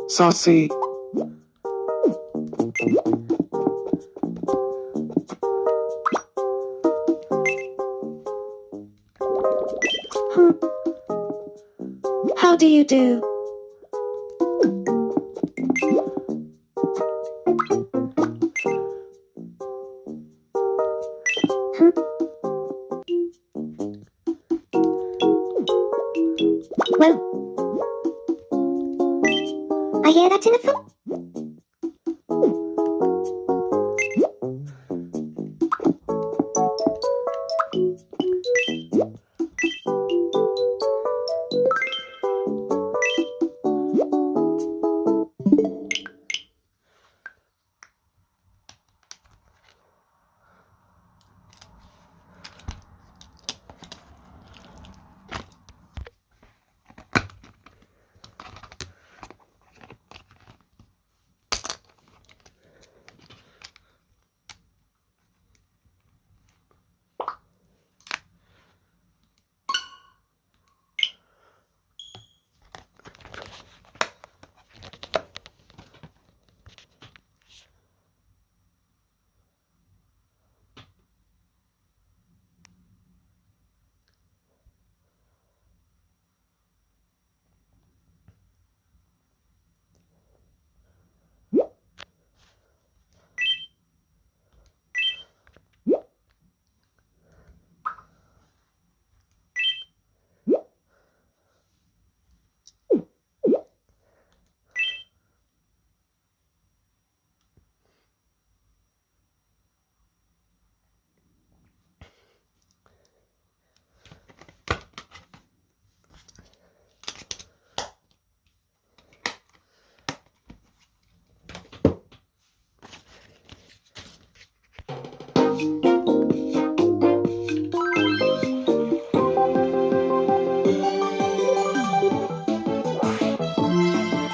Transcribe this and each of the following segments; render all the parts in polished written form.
Saucy. How do you do? Well, I hear that's in the phone.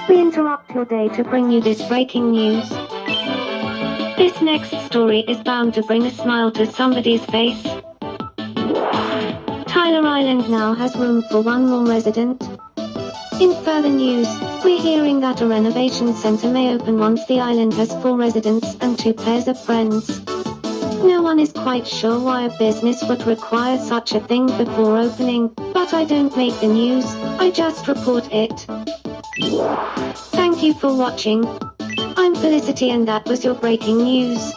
We interrupt your day to bring you this breaking news. This next story is bound to bring a smile to somebody's face. Tyler Island now has room for one more resident. In further news, we're hearing that a renovation center may open once the island has 4 residents and 2 pairs of friends. No one is quite sure why a business would require such a thing before opening, but I don't make the news, I just report it. Thank you for watching. I'm Felicity and that was your breaking news.